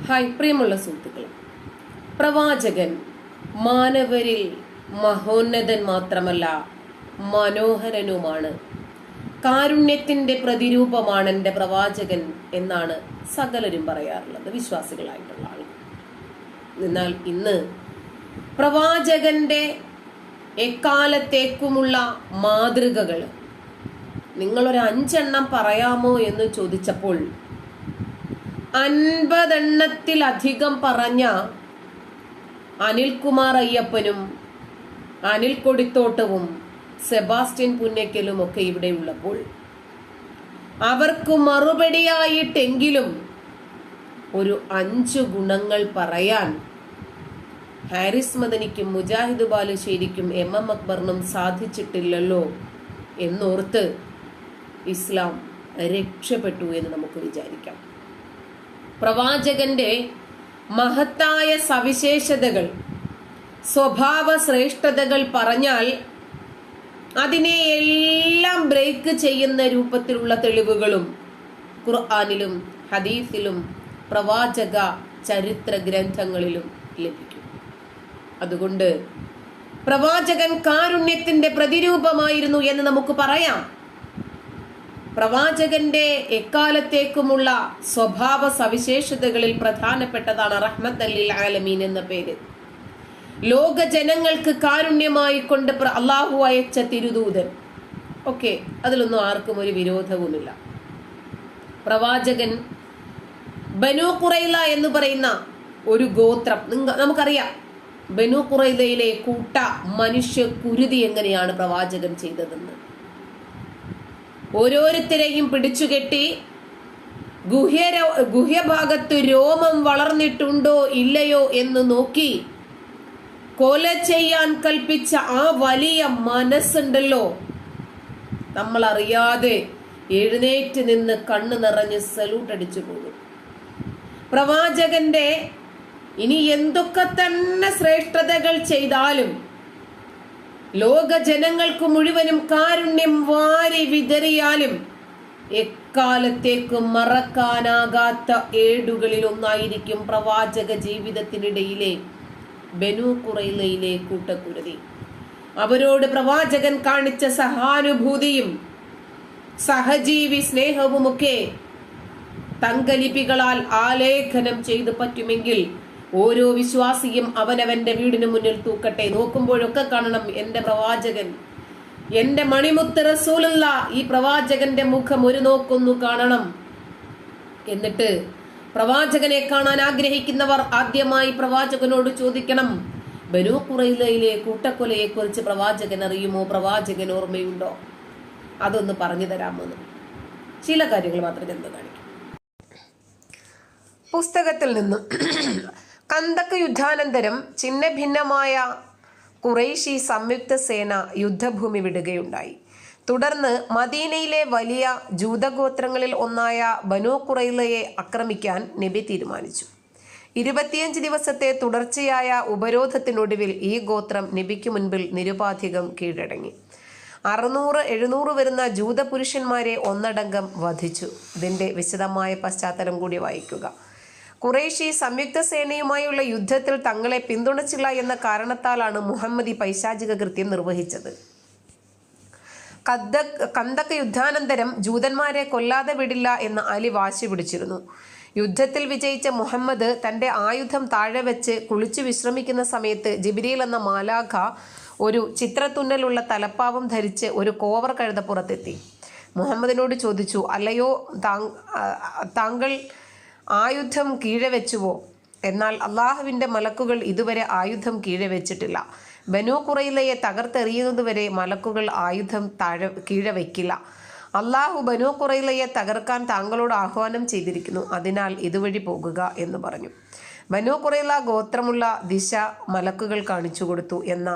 Hi പ്രിയമുള്ള സുഹൃത്തുക്കളെ, പ്രവാചകൻ മാനവരിൽ മഹോന്നതൻ മാത്രമല്ല മനോഹരനുമാണ്. കാരുണ്യത്തിന്റെ പ്രതിരൂപമാണ് എൻ്റെ പ്രവാചകൻ എന്നാണ് സകലരും പറയാറുള്ളത്, വിശ്വാസികളായിട്ടുള്ള ആളുകൾ. എന്നാൽ ഇന്ന് പ്രവാചകന്റെ എക്കാലത്തേക്കുമുള്ള മാതൃകകൾ നിങ്ങളൊരു 5 എണ്ണം പറയാമോ എന്ന് ചോദിച്ചപ്പോൾ 50 എണ്ണത്തിലധികം പറഞ്ഞ അനിൽകുമാർ അയ്യപ്പനും അനിൽ കൊടിത്തോട്ടവും സെബാസ്റ്റ്യൻ പുന്നയ്ക്കലും ഒക്കെ ഇവിടെ ഉള്ളപ്പോൾ അവർക്ക് മറുപടിയായിട്ടെങ്കിലും ഒരു 5 ഗുണങ്ങൾ പറയാൻ ഹാരിസ് മദനിക്കും മുജാഹിദ് ബാലുശ്ശേരിക്കും MM അക്ബറിനും സാധിച്ചിട്ടില്ലല്ലോ എന്നോർത്ത് ഇസ്ലാം രക്ഷപ്പെട്ടു എന്ന് നമുക്ക് വിചാരിക്കാം. പ്രവാചകന്റെ മഹത്തായ സവിശേഷതകൾ, സ്വഭാവ ശ്രേഷ്ഠതകൾ പറഞ്ഞാൽ അതിനെ എല്ലാം ബ്രേക്ക് ചെയ്യുന്ന രൂപത്തിലുള്ള തെളിവുകളും ഖുർആനിലും ഹദീസിലും പ്രവാചക ചരിത്ര ഗ്രന്ഥങ്ങളിലും ലഭിക്കും. അതുകൊണ്ട് പ്രവാചകൻ കാരുണ്യത്തിന്റെ പ്രതിരൂപമായിരുന്നു എന്ന് നമുക്ക് പറയാം. പ്രവാചകന്റെ എക്കാലത്തേക്കുമുള്ള സ്വഭാവ സവിശേഷതകളിൽ പ്രധാനപ്പെട്ടതാണ് റഹ്മത്ത് ലിൽ ആലമീൻ എന്ന പേര്. ലോക ജനങ്ങൾക്ക് കാരുണ്യമായി കൊണ്ട് അള്ളാഹു അയച്ച തിരുദൂതൻ. ഓക്കെ, അതിലൊന്നും ആർക്കും ഒരു വിരോധവുമില്ല. പ്രവാചകൻ ബനൂ ഖുറൈള എന്ന് പറയുന്ന ഒരു ഗോത്രം, നമുക്കറിയാം. ബനൂ ഖുറൈളയിലെ കൂട്ട മനുഷ്യ കുരുതി എങ്ങനെയാണ് പ്രവാചകൻ ചെയ്തതെന്ന്. ഓരോരുത്തരെയും പിടിച്ചുകെട്ടി ഗുഹ്യഭാഗത്ത് രോമം വളർന്നിട്ടുണ്ടോ ഇല്ലയോ എന്ന് നോക്കി കൊല ചെയ്യാൻ കൽപ്പിച്ച ആ വലിയ മനസ്സുണ്ടല്ലോ, നമ്മൾ അറിയാതെ എഴുന്നേറ്റ് നിന്ന് കണ്ണു നിറഞ്ഞ് സല്യൂട്ട് അടിച്ചു പോകും. പ്രവാചകന്റെ ഇനി എന്തൊക്കെ തന്നെ ശ്രേഷ്ഠതകൾ ചെയ്താലും ലോക ജനങ്ങൾക്ക് മുഴുവനും കാരുണ്യം വാരി വിതറിയാലും എക്കാലത്തേക്കും മറക്കാനാകാത്ത ഏടുകളിൽ ഒന്നായിരിക്കും പ്രവാചക ജീവിതത്തിനിടയിലെ ബനൂ ഖുറൈളയിലെ കൂട്ടക്കുരുതി. അവരോട് പ്രവാചകൻ കാണിച്ച സഹാനുഭൂതിയും സഹജീവി സ്നേഹവുമൊക്കെ തങ്കലിപികളാൽ ആലേഖനം ചെയ്തു പറ്റുമെങ്കിൽ ഓരോ വിശ്വാസിയും അവനവന്റെ വീടിന് മുന്നിൽ തൂക്കട്ടെ. നോക്കുമ്പോഴൊക്കെ കാണണം എന്റെ പ്രവാചകൻ, എന്റെ മണിമുത്ത് റസൂലുള്ള, ഈ പ്രവാചകന്റെ മുഖം ഒരു നോക്കൊന്നു കാണണം. എന്നിട്ട് പ്രവാചകനെ കാണാൻ ആഗ്രഹിക്കുന്നവർ ആദ്യമായി പ്രവാചകനോട് ചോദിക്കണം, ബനൂ ഖുറൈളയിലെ കൂട്ടക്കൊലയെ കുറിച്ച് പ്രവാചകൻ അറിയുമോ, പ്രവാചകൻ ഓർമ്മയുണ്ടോ, അതൊന്ന് പറഞ്ഞു തരാമെന്ന്. ചില കാര്യങ്ങൾ മാത്രം ചെന്ന് കാണിക്കും. പുസ്തകത്തിൽ നിന്നും കന്ദക്ക് യുദ്ധാനന്തരം ചിഹ്ന ഭിന്നമായ ഖുറൈശി സംയുക്ത സേന യുദ്ധഭൂമി വിടുകയുണ്ടായി. തുടർന്ന് മദീനയിലെ വലിയ ജൂതഗോത്രങ്ങളിൽ ഒന്നായ ബനൂ ഖുറൈളയെ ആക്രമിക്കാൻ നബി തീരുമാനിച്ചു. 25 ദിവസത്തെ തുടർച്ചയായ ഉപരോധത്തിനൊടുവിൽ ഈ ഗോത്രം നബിക്ക് മുൻപിൽ നിരുപാധികം കീഴടങ്ങി. 600-700 വരുന്ന ജൂതപുരുഷന്മാരെ ഒന്നടങ്കം വധിച്ചു. ഇതിന്റെ വിശദമായ പശ്ചാത്തലം കൂടി വായിക്കുക. ഖുറൈശി സംയുക്ത സേനയുമായുള്ള യുദ്ധത്തിൽ തങ്ങളെ പിന്തുണച്ചില്ല എന്ന കാരണത്താലാണ് മുഹമ്മദ് ഈ പൈശാചിക കൃത്യം നിർവഹിച്ചത്. കന്ദക്ക് യുദ്ധാനന്തരം ജൂതന്മാരെ കൊല്ലാതെ വിടില്ല എന്ന് അലി വാശി പിടിച്ചിരുന്നു. യുദ്ധത്തിൽ വിജയിച്ച മുഹമ്മദ് തന്റെ ആയുധം താഴെ വെച്ച് കുളിച്ചു വിശ്രമിക്കുന്ന സമയത്ത് ജിബ്രീൽ എന്ന മാലാഖ ഒരു ചിത്രത്തുന്നലുള്ള തലപ്പാവും ധരിച്ച് ഒരു കോവർ കഴുതപ്പുറത്തെത്തി. മുഹമ്മദിനോട് ചോദിച്ചു, അല്ലയോ താങ്കൾ ആയുധം കീഴെ വെച്ചുവോ? എന്നാൽ അള്ളാഹുവിൻ്റെ മലക്കുകൾ ഇതുവരെ ആയുധം കീഴെ വെച്ചിട്ടില്ല. ബനൂ ഖുറൈളയെ തകർത്തെറിയുന്നതുവരെ മലക്കുകൾ ആയുധം കീഴെ വയ്ക്കില്ല. അള്ളാഹു ബനൂ ഖുറൈളയെ തകർക്കാൻ താങ്കളോട് ആഹ്വാനം ചെയ്തിരിക്കുന്നു, അതിനാൽ ഇതുവഴി പോകുക എന്ന് പറഞ്ഞു. ബനൂ ഖുറൈള ഗോത്രമുള്ള ദിശ മലക്കുകൾ കാണിച്ചു കൊടുത്തു എന്ന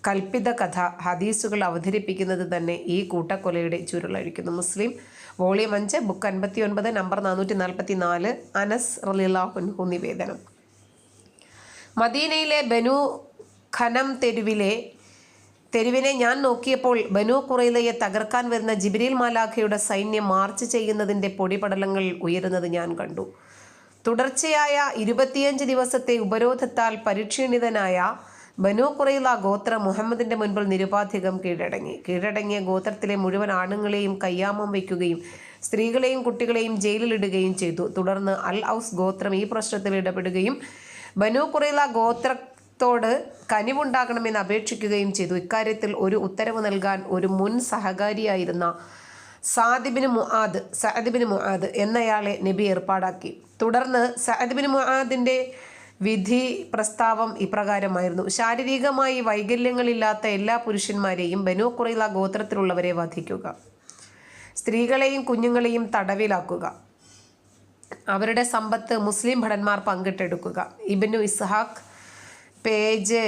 കൽപ്പിത കഥ ഹദീസുകൾ അവതരിപ്പിക്കുന്നത് തന്നെ ഈ കൂട്ടക്കൊലയുടെ ചുരുളഴിക്കുന്നു. മുസ്ലിം വോളിയം 5 ബുക്ക് 59 നമ്പർ 444. അനസ് റളിയല്ലാഹു അൻഹു നിവേദനം. മദീനയിലെ ബനൂ ഖനം തെരുവിനെ ഞാൻ നോക്കിയപ്പോൾ ബനൂ ഖുറൈളയെ തകർക്കാൻ വരുന്ന ജിബ്രീൽ മാലാഖയുടെ സൈന്യം മാർച്ച് ചെയ്യുന്നതിൻ്റെ പൊടിപടലങ്ങൾ ഉയരുന്നത് ഞാൻ കണ്ടു. തുടർച്ചയായ 25 ദിവസത്തെ ഉപരോധത്താൽ പരിക്ഷീണിതനായ ബനൂ ഖുറൈള ഗോത്രം മുഹമ്മദിന്റെ മുൻപിൽ നിരുപാധികം കീഴടങ്ങിയ ഗോത്രത്തിലെ മുഴുവൻ ആണുങ്ങളെയും കയ്യാമം വയ്ക്കുകയും സ്ത്രീകളെയും കുട്ടികളെയും ജയിലിലിടുകയും ചെയ്തു. തുടർന്ന് അൽ ഔസ് ഗോത്രം ഈ പ്രശ്നത്തിൽ ഇടപെടുകയും ബനൂ ഖുറൈള ഗോത്രത്തോട് കനിവുണ്ടാകണമെന്ന് അപേക്ഷിക്കുകയും ചെയ്തു. ഇക്കാര്യത്തിൽ ഒരു ഉത്തരവ് നൽകാൻ ഒരു മുൻ സഹകാരിയായിരുന്ന സഅദ് ബിൻ മുആദ് എന്നയാളെ നബി ഏർപ്പാടാക്കി. തുടർന്ന് സഅദ് ബിൻ മുആദിന്റെ വിധി പ്രസ്താവം ഇപ്രകാരമായിരുന്നു: ശാരീരികമായി വൈകല്യങ്ങളില്ലാത്ത എല്ലാ പുരുഷന്മാരെയും ബനൂ ഖുറൈള ഗോത്രത്തിലുള്ളവരെ വധിക്കുക, സ്ത്രീകളെയും കുഞ്ഞുങ്ങളെയും തടവിലാക്കുക, അവരുടെ സമ്പത്ത് മുസ്ലിം ഭടന്മാർ പങ്കിട്ടെടുക്കുക. ഇബ്നു ഇസ്ഹാഖ് പേജ്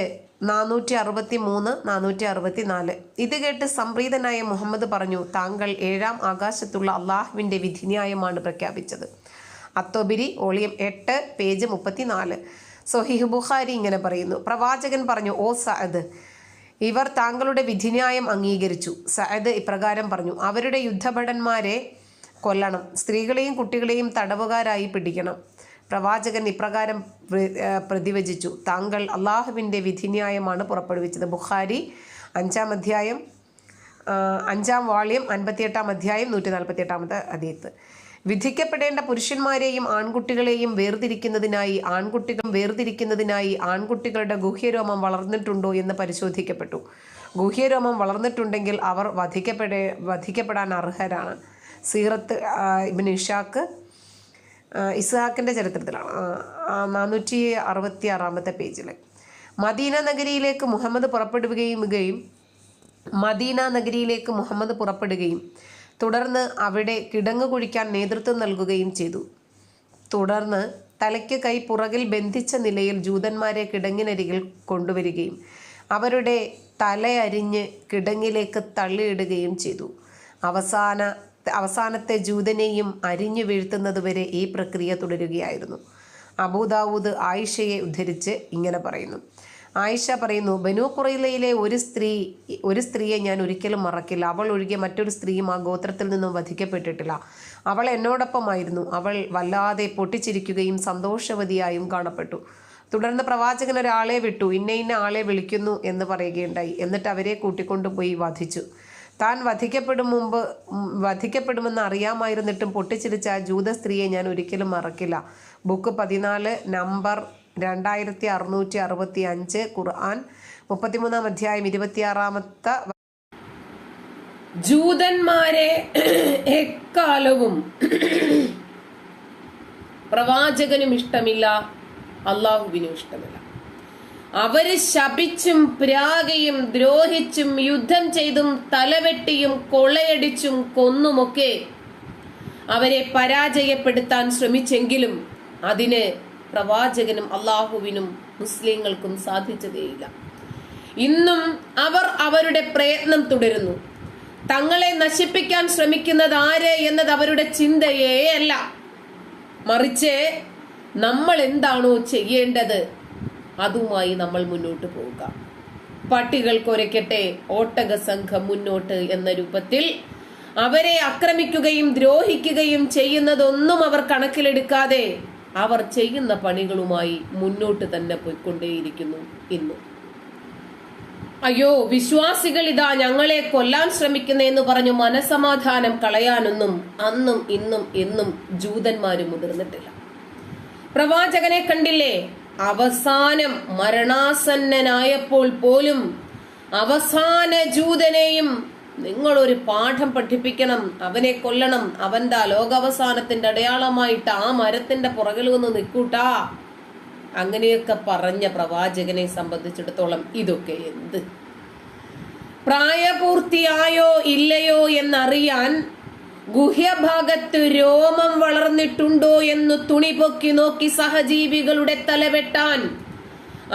463-464. ഇത് കേട്ട് സംപ്രീതനായ മുഹമ്മദ് പറഞ്ഞു: താങ്കൾ 7-ാം ആകാശത്തുള്ള അള്ളാഹുവിൻ്റെ വിധിന്യായമാണ് പ്രഖ്യാപിച്ചത്. അത്തോബിരി വോളിയം 8 പേജ് 34. സ്വഹീഹ് ബുഖാരി ഇങ്ങനെ പറയുന്നു: പ്രവാചകൻ പറഞ്ഞു: ഓ സഅദ്, ഇവർ താങ്കളുടെ വിധിന്യായം അംഗീകരിച്ചു. സഅദ് ഇപ്രകാരം പറഞ്ഞു: അവരുടെ യുദ്ധഭടന്മാരെ കൊല്ലണം, സ്ത്രീകളെയും കുട്ടികളെയും തടവുകാരായി പിടിക്കണം. പ്രവാചകൻ ഇപ്രകാരം പ്രതിവചിച്ചു: താങ്കൾ അള്ളാഹുവിൻ്റെ വിധിന്യായമാണ് പുറപ്പെടുവിച്ചത്. ബുഖാരി 5-ാം വാള്യം 58-ാം അധ്യായം 148-ാമത്തെ ഹദീത്ത്. വിധിക്കപ്പെടേണ്ട പുരുഷന്മാരെയും ആൺകുട്ടികളെയും വേർതിരിക്കുന്നതിനായി ആൺകുട്ടികളുടെ ഗുഹ്യരോമം വളർന്നിട്ടുണ്ടോ എന്ന് പരിശോധിക്കപ്പെട്ടു. ഗുഹ്യരോമം വളർന്നിട്ടുണ്ടെങ്കിൽ അവർ വധിക്കപ്പെടാൻ അർഹരാണ്. സീറത്ത് ഇബ്നു ഇസ്ഹാക്കിൻ്റെ ചരിത്രത്തിലാണ് 466-ാമത്തെ പേജിൽ. മദീന നഗരിയിലേക്ക് മുഹമ്മദ് പുറപ്പെടുകയും തുടർന്ന് അവിടെ കിടങ്ങു കുഴിക്കാൻ നേതൃത്വം നൽകുകയും ചെയ്തു. തുടർന്ന് തലയ്ക്ക് കൈ പുറകിൽ ബന്ധിച്ച നിലയിൽ ജൂതന്മാരെ കിടങ്ങിനരികിൽ കൊണ്ടുവരികയും അവരുടെ തലയരിഞ്ഞ് കിടങ്ങിലേക്ക് തള്ളിയിടുകയും ചെയ്തു. അവസാനത്തെ ജൂതനെയും അരിഞ്ഞു വീഴ്ത്തുന്നതുവരെ ഈ പ്രക്രിയ തുടരുകയായിരുന്നു. അബൂദാവൂദ് ആയിഷയെ ഉദ്ധരിച്ച് ഇങ്ങനെ പറയുന്നു: ആയിഷ പറയുന്നു, ബനൂ ഖുറൈളയിലെ ഒരു സ്ത്രീയെ ഞാൻ ഒരിക്കലും മറക്കില്ല. അവൾ ഒഴികെ മറ്റൊരു സ്ത്രീയും ആ ഗോത്രത്തിൽ നിന്നും വധിക്കപ്പെട്ടിട്ടില്ല. അവൾ എന്നോടൊപ്പമായിരുന്നു. അവൾ വല്ലാതെ പൊട്ടിച്ചിരിക്കുകയും സന്തോഷവതിയായും കാണപ്പെട്ടു. തുടർന്ന് പ്രവാചകൻ ഒരാളെ വിട്ടു, ഇന്ന ആളെ വിളിക്കുന്നു എന്ന് പറയുകയുണ്ടായി. എന്നിട്ട് അവരെ കൂട്ടിക്കൊണ്ടുപോയി വധിച്ചു. താൻ വധിക്കപ്പെടുമെന്ന് അറിയാമായിരുന്നിട്ടും പൊട്ടിച്ചിരിച്ച ആ ജൂത സ്ത്രീയെ ഞാൻ ഒരിക്കലും മറക്കില്ല. ബുക്ക് 14 നമ്പർ 2665, ഖുർആൻ 33-ാം അധ്യായം 26-ാമത്തെ. ജൂതന്മാരെ എക്കാലവും പ്രവാചകനും ഇഷ്ടമില്ല, അള്ളാഹുവിനും ഇഷ്ടമില്ല. അവര് ശപിച്ചും പ്രാഗയും ദ്രോഹിച്ചും യുദ്ധം ചെയ്തും തലവെട്ടിയും കൊള്ളയടിച്ചും കൊന്നുമൊക്കെ അവരെ പരാജയപ്പെടുത്താൻ ശ്രമിച്ചെങ്കിലും അതിന് പ്രവാചകനും അള്ളാഹുവിനും മുസ്ലിങ്ങൾക്കും സാധിച്ചതേയില്ല. ഇന്നും അവർ അവരുടെ പ്രയത്നം തുടരുന്നു. തങ്ങളെ നശിപ്പിക്കാൻ ശ്രമിക്കുന്നത് ആര് എന്നത് അവരുടെ ചിന്തയേ അല്ല. മറിച്ച് നമ്മൾ എന്താണോ ചെയ്യേണ്ടത് അതുമായി നമ്മൾ മുന്നോട്ട് പോവുക. പട്ടികൾ കുരയ്ക്കട്ടെ, ഒട്ടക സംഘം മുന്നോട്ട് എന്ന രൂപത്തിൽ അവരെ ആക്രമിക്കുകയും ദ്രോഹിക്കുകയും ചെയ്യുന്നതൊന്നും അവർ കണക്കിലെടുക്കാതെ അവർ ചെയ്യുന്ന പണികളുമായി മുന്നോട്ട് തന്നെ പോയിക്കൊണ്ടേയിരിക്കുന്നു ഇന്നും. അയ്യോ, വിശ്വാസികൾ ഇതാ ഞങ്ങളെ കൊല്ലാൻ ശ്രമിക്കുന്ന എന്ന് പറഞ്ഞു മനസമാധാനം കളയാനൊന്നും അന്നും ഇന്നും എന്നും ജൂതന്മാര് മുതിർന്നിട്ടില്ല. പ്രവാചകനെ കണ്ടില്ലേ? അവസാനം മരണാസന്നനായപ്പോൾ പോലും അവസാന ജൂതനെയും നിങ്ങളൊരു പാഠം പഠിപ്പിക്കണം, അവനെ കൊല്ലണം, അവന്റെ ലോകാവസാനത്തിന്റെ അടയാളമായിട്ട് ആ മരത്തിന്റെ പുറകിൽ ഒന്ന് നിൽക്കൂട്ടാ, അങ്ങനെയൊക്കെ പറഞ്ഞ പ്രവാചകനെ സംബന്ധിച്ചിടത്തോളം ഇതൊക്കെ എന്ത്? പ്രായപൂർത്തിയായോ ഇല്ലയോ എന്നറിയാൻ ഗുഹ്യഭാഗത്ത് രോമം വളർന്നിട്ടുണ്ടോ എന്ന് തുണി പൊക്കി നോക്കി സഹജീവികളുടെ തലവെട്ടാൻ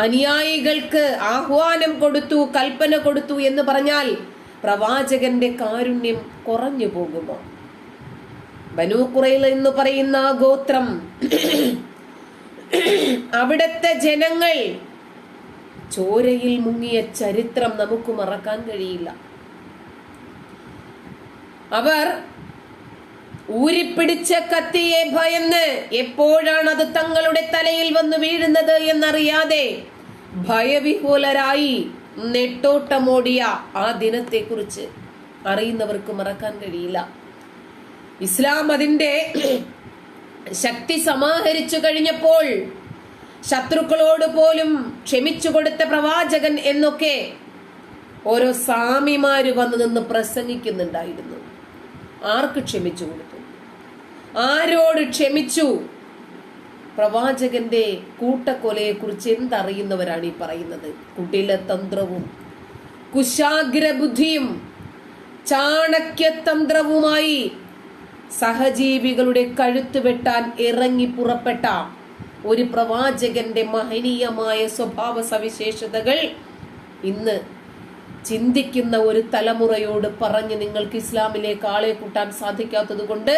അനുയായികൾക്ക് ആഹ്വാനം കൊടുത്തു, കൽപ്പന കൊടുത്തു എന്ന് പറഞ്ഞാൽ പ്രവാചകന്റെ കാരുണ്യം കുറഞ്ഞു പോകുമോ? ബനൂ ഖുറൈള എന്ന് പറയുന്ന ഗോത്രം, അവിടത്തെ ജനങ്ങൾ ചോരയിൽ മുങ്ങിയ ചരിത്രം നമുക്ക് മറക്കാൻ കഴിയില്ല. അവർ ഊരിപ്പിടിച്ച കത്തിയെ ഭയന്ന് എപ്പോഴാണ് അത് തങ്ങളുടെ തലയിൽ വന്ന് വീഴുന്നത് എന്നറിയാതെ ഭയവിഹ്വലരായി നെട്ടോട്ടമോടിയ ആ ദിനത്തെക്കുറിച്ച് അറിയുന്നവർക്ക് മറക്കാൻ കഴിയില്ല. ഇസ്ലാം അതിന്റെ ശക്തി സമാഹരിച്ചു കഴിഞ്ഞപ്പോൾ ശത്രുക്കളോട് പോലും ക്ഷമിച്ചു കൊടുത്ത പ്രവാചകൻ എന്നൊക്കെ ഓരോ സ്വാമിമാര് വന്നു നിന്ന് പ്രസംഗിക്കുന്നുണ്ടായിരുന്നു. ആർക്ക് ക്ഷമിച്ചു കൊടുത്തു? ആരോട് ക്ഷമിച്ചു? പ്രവാചകന്റെ കൂട്ടക്കൊലയെ കുറിച്ച് എന്തറിയുന്നവരാണ് ഈ പറയുന്നത്? കുടിലതന്ത്രവും കുശാഗ്രബുദ്ധിയും ചാണക്യതന്ത്രവുമായി സഹജീവികളുടെ കഴുത്ത് വെട്ടാൻ ഇറങ്ങി പുറപ്പെട്ട ഒരു പ്രവാചകന്റെ മഹനീയമായ സ്വഭാവ സവിശേഷതകൾ ഇന്ന് ചിന്തിക്കുന്ന ഒരു തലമുറയോട് പറഞ്ഞ് നിങ്ങൾക്ക് ഇസ്ലാമിലേക്ക് ആളെ കൂട്ടാൻ സാധിക്കാത്തത് കൊണ്ട്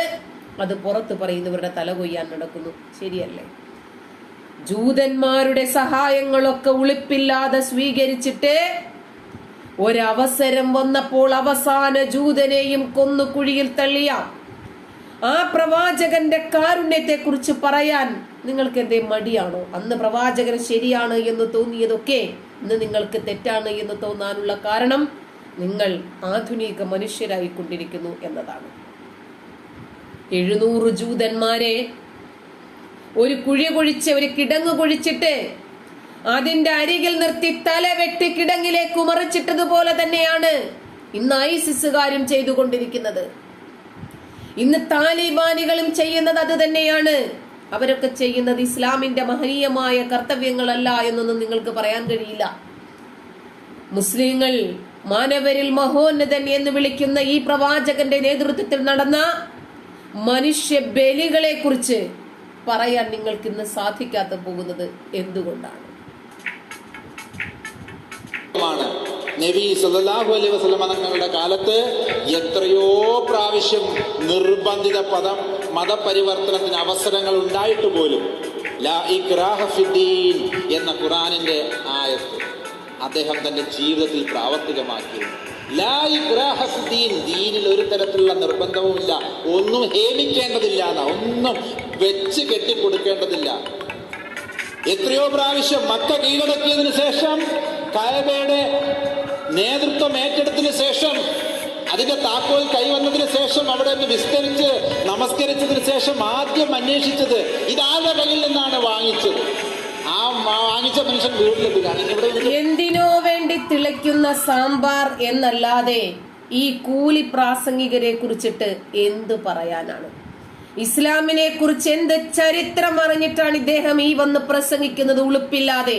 അത് പുറത്ത് പറയുന്നവരുടെ തല കൊയ്യാൻ നടക്കുന്നു. ശരിയല്ലേ? ജൂതന്മാരുടെ സഹായങ്ങളൊക്കെ ഉളിപ്പില്ലാതെ സ്വീകരിച്ചിട്ട് ഒരവസരം വന്നപ്പോൾ അവസാന ജൂതനെയും കൊന്നു കുഴിയിൽ തള്ളിയ ആ പ്രവാചകന്റെ കാരുണ്യത്തെ കുറിച്ച് പറയാൻ നിങ്ങൾക്ക് എന്തേ മടിയാണോ? അന്ന് പ്രവാചകൻ ശരിയാണ് എന്ന് തോന്നിയതൊക്കെ ഇന്ന് നിങ്ങൾക്ക് തെറ്റാണ് എന്ന് തോന്നാനുള്ള കാരണം നിങ്ങൾ ആധുനിക മനുഷ്യരായിക്കൊണ്ടിരിക്കുന്നു എന്നതാണ്. 700 ജൂതന്മാരെ ഒരു കുഴി കുഴിച്ച്, ഒരു കിടങ്ങ് കുഴിച്ചിട്ട് അതിന്റെ അരികിൽ നിർത്തി തല വെട്ടി കിടങ്ങിലേക്ക് മറിച്ചിട്ടതുപോലെ തന്നെയാണ് ഇന്ന് ഐസിസുകാരും ചെയ്തുകൊണ്ടിരിക്കുന്നത്. ഇന്ന് താലിബാനികളും ചെയ്യുന്നത് അത് തന്നെയാണ്. അവരൊക്കെ ചെയ്യുന്നത് ഇസ്ലാമിന്റെ മഹനീയമായ കർത്തവ്യങ്ങളല്ല എന്നൊന്നും നിങ്ങൾക്ക് പറയാൻ കഴിയില്ല. മുസ്ലിങ്ങൾ മാനവരിൽ മഹോന്നതൻ എന്ന് വിളിക്കുന്ന ഈ പ്രവാചകന്റെ നേതൃത്വത്തിൽ നടന്ന മനുഷ്യ ബലികളെ കുറിച്ച് പറയാൻ നിങ്ങൾക്ക് ഇന്ന് സാധിക്കാതെ പോകുന്നത് എന്തുകൊണ്ടാണ്? നബി സല്ലല്ലാഹു അലൈഹി വസല്ലം തങ്ങളുടെ കാലത്ത് എത്രയോ പ്രാവശ്യം നിർബന്ധിത മതപരിവർത്തനത്തിന് അവസരങ്ങൾ ഉണ്ടായിട്ട് പോലും ലാ ഇക്റാഹ ഫിദ്ദീൻ എന്ന ഖുർആനിന്റെ ആയത്ത് അദ്ദേഹം തന്റെ ജീവിതത്തിൽ പ്രാവർത്തികമാക്കിയിരുന്നു. ലാ ഇക്റാഹ ഫിദ്ദീൻ, ദീനിൽ ഒരു തരത്തിലുള്ള നിർബന്ധവുമില്ല, ഒന്നും ഹേമിക്കേണ്ടതില്ല, ഒന്നും വെച്ച് കെട്ടിക്കൊടുക്കേണ്ടതില്ല. എത്രയോ പ്രാവശ്യം മക്ക കീഴടക്കിയതിനു ശേഷം, കഅബയുടെ നേതൃത്വം ഏറ്റെടുത്തതിനു ശേഷം, അതിന്റെ താക്കോൽ കൈവന്നതിന് ശേഷം അവിടെ നിന്ന് വിസ്തരിച്ച് നമസ്കരിച്ചതിന് ശേഷം ആദ്യം അന്വേഷിച്ചത് ഇതാരുടെ കയ്യിൽ നിന്നാണ് വാങ്ങിച്ചത്. ആ വാങ്ങിച്ച മനുഷ്യൻ വീട്ടിലെത്തുകയാണ്. എന്തിനോ വേണ്ടി തിളയ്ക്കുന്ന സാമ്പാർ എന്നല്ലാതെ ഈ കൂലി പ്രാസംഗികരെ കുറിച്ചിട്ട് എന്ത് പറയാനാണ്? ഇസ്ലാമിനെ കുറിച്ച് എന്ത് ചരിത്രം അറിഞ്ഞിട്ടാണ് ഇദ്ദേഹം ഈ വന്ന് പ്രസംഗിക്കുന്നത്? ഉളുപ്പില്ലാതെ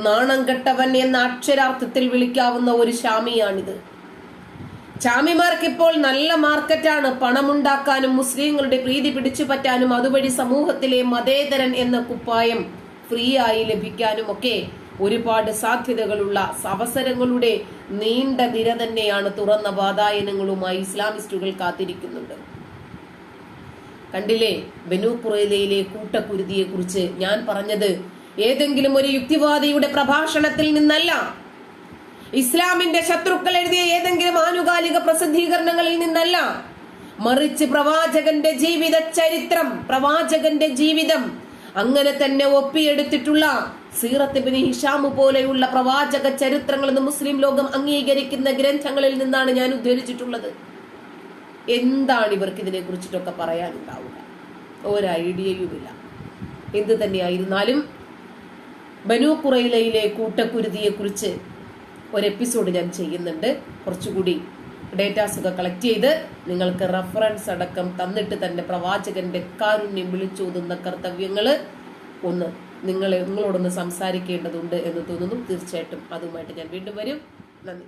നാണം കെട്ടവൻ എന്ന അക്ഷരാർത്ഥത്തിൽ വിളിക്കാവുന്ന ഒരു ഷാമിയാണിത്. ഷാമിമാർക്ക് ഇപ്പോൾ നല്ല മാർക്കറ്റാണ്. പണമുണ്ടാക്കാനും മുസ്ലിങ്ങളുടെ പ്രീതി പിടിച്ചു പറ്റാനും അതുവഴി സമൂഹത്തിലെ മതേതരൻ എന്ന കുപ്പായം ഫ്രീ ആയി ലഭിക്കാനും ഒക്കെ ഒരുപാട് സാധ്യതകളുള്ള അവസരങ്ങളുടെ നീണ്ട നിര തന്നെയാണ് തുറന്ന വാതായനങ്ങളുമായി ഇസ്ലാമിസ്റ്റുകൾ കാത്തിരിക്കുന്നുണ്ട്. കണ്ടില്ലേ ബനൂ ഖുറൈലയിലെ കൂട്ടക്കുരുതിയെ കുറിച്ച് ഞാൻ പറഞ്ഞത് ഏതെങ്കിലും ഒരു യുക്തിവാദിയുടെ പ്രഭാഷണത്തിൽ നിന്നല്ല, ഇസ്ലാമിന്റെ ശത്രുക്കൾ എഴുതിയ ഏതെങ്കിലും ആനുകാലിക പ്രസിദ്ധീകരണങ്ങളിൽ നിന്നല്ല, മറിച്ച് പ്രവാചകന്റെ ജീവിത ചരിത്രം, പ്രവാചകന്റെ ജീവിതം അങ്ങനെ തന്നെ ഒപ്പിയെടുത്തിട്ടുള്ള സീറത്ത് ഇബ്നു ഹിഷാം പോലെയുള്ള പ്രവാചക ചരിത്രങ്ങൾ എന്ന് മുസ്ലിം ലോകം അംഗീകരിക്കുന്ന ഗ്രന്ഥങ്ങളിൽ നിന്നാണ് ഞാൻ ഉദ്ധരിച്ചിട്ടുള്ളത്. എന്താണ് ഇവർക്ക് ഇതിനെ കുറിച്ചിട്ടൊക്കെ പറയാനുണ്ടാവുക? ഒരു ഐഡിയയുമില്ല. എന്ത് തന്നെയായിരുന്നാലും ബനൂ ഖുറൈലയിലെ കൂട്ടക്കുരുതിയെ കുറിച്ച് ഒരു എപ്പിസോഡ് ഞാൻ ചെയ്യുന്നുണ്ട്. കുറച്ചുകൂടി ഡേറ്റാസ് ഒക്കെ കളക്ട് ചെയ്ത് നിങ്ങൾക്ക് റെഫറൻസ് അടക്കം തന്നിട്ട് തന്നെ പ്രവാചകന്റെ കാരുണ്യം വിളിച്ചോതുന്ന കർത്തവ്യങ്ങള് നിങ്ങളോടൊന്ന് സംസാരിക്കേണ്ടതുണ്ട് എന്ന് തോന്നുന്നു. തീർച്ചയായിട്ടും അതുമായിട്ട് ഞാൻ വീണ്ടും വരും. നന്ദി.